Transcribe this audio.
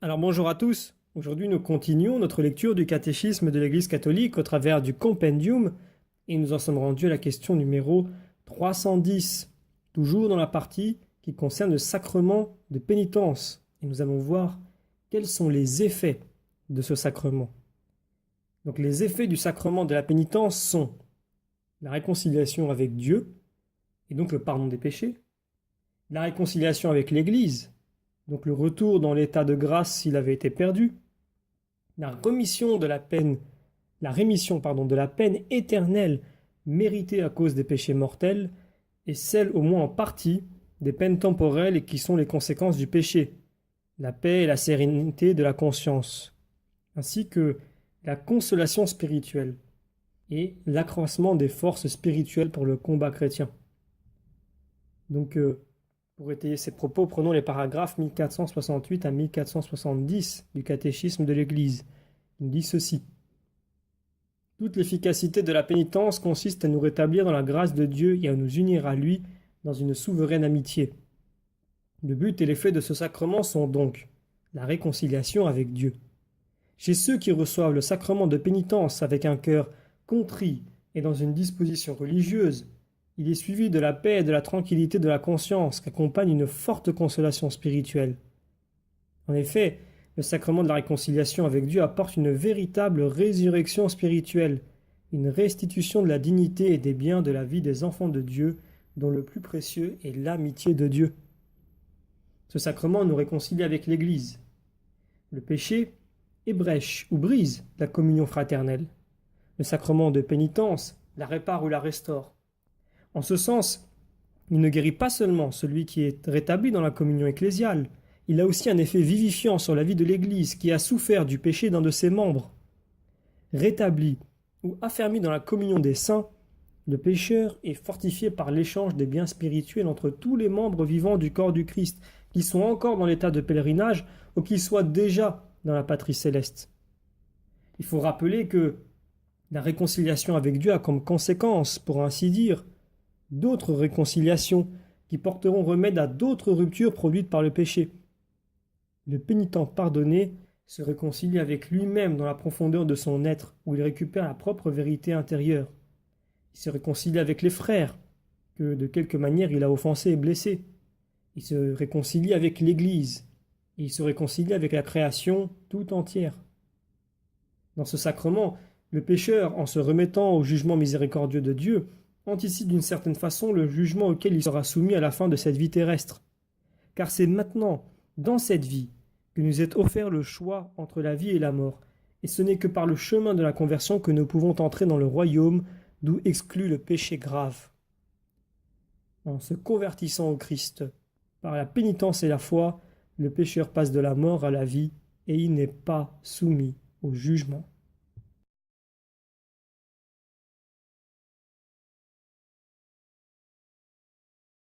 Alors bonjour à tous. Aujourd'hui nous continuons notre lecture du catéchisme de l'Église catholique au travers du compendium et nous en sommes rendus à la question numéro 310, toujours dans la partie qui concerne le sacrement de pénitence. Et nous allons voir quels sont les effets de ce sacrement. Donc les effets du sacrement de la pénitence sont la réconciliation avec Dieu et donc le pardon des péchés, la réconciliation avec l'Église, donc le retour dans l'état de grâce s'il avait été perdu, la rémission de la peine éternelle méritée à cause des péchés mortels, et celle au moins en partie des peines temporelles et qui sont les conséquences du péché, la paix et la sérénité de la conscience, ainsi que la consolation spirituelle et l'accroissement des forces spirituelles pour le combat chrétien. Donc, pour étayer ces propos, prenons les paragraphes 1468 à 1470 du catéchisme de l'Église. Il dit ceci. Toute l'efficacité de la pénitence consiste à nous rétablir dans la grâce de Dieu et à nous unir à lui dans une souveraine amitié. Le but et l'effet de ce sacrement sont donc la réconciliation avec Dieu. Chez ceux qui reçoivent le sacrement de pénitence avec un cœur contrit et dans une disposition religieuse, il est suivi de la paix et de la tranquillité de la conscience qu'accompagne une forte consolation spirituelle. En effet, le sacrement de la réconciliation avec Dieu apporte une véritable résurrection spirituelle, une restitution de la dignité et des biens de la vie des enfants de Dieu, dont le plus précieux est l'amitié de Dieu. Ce sacrement nous réconcilie avec l'Église. Le péché ébrèche ou brise la communion fraternelle. Le sacrement de pénitence la répare ou la restaure. En ce sens, il ne guérit pas seulement celui qui est rétabli dans la communion ecclésiale, il a aussi un effet vivifiant sur la vie de l'Église qui a souffert du péché d'un de ses membres. Rétabli ou affermi dans la communion des saints, le pécheur est fortifié par l'échange des biens spirituels entre tous les membres vivants du corps du Christ, qui sont encore dans l'état de pèlerinage ou qui soient déjà dans la patrie céleste. Il faut rappeler que la réconciliation avec Dieu a comme conséquence, pour ainsi dire, d'autres réconciliations qui porteront remède à d'autres ruptures produites par le péché. Le pénitent pardonné se réconcilie avec lui-même dans la profondeur de son être, où il récupère la propre vérité intérieure. Il se réconcilie avec les frères, que de quelque manière il a offensés et blessés. Il se réconcilie avec l'Église, et il se réconcilie avec la création tout entière. Dans ce sacrement, le pécheur, en se remettant au jugement miséricordieux de Dieu, anticipe d'une certaine façon le jugement auquel il sera soumis à la fin de cette vie terrestre. Car c'est maintenant, dans cette vie, que nous est offert le choix entre la vie et la mort, et ce n'est que par le chemin de la conversion que nous pouvons entrer dans le royaume d'où exclut le péché grave. En se convertissant au Christ, par la pénitence et la foi, le pécheur passe de la mort à la vie, et il n'est pas soumis au jugement.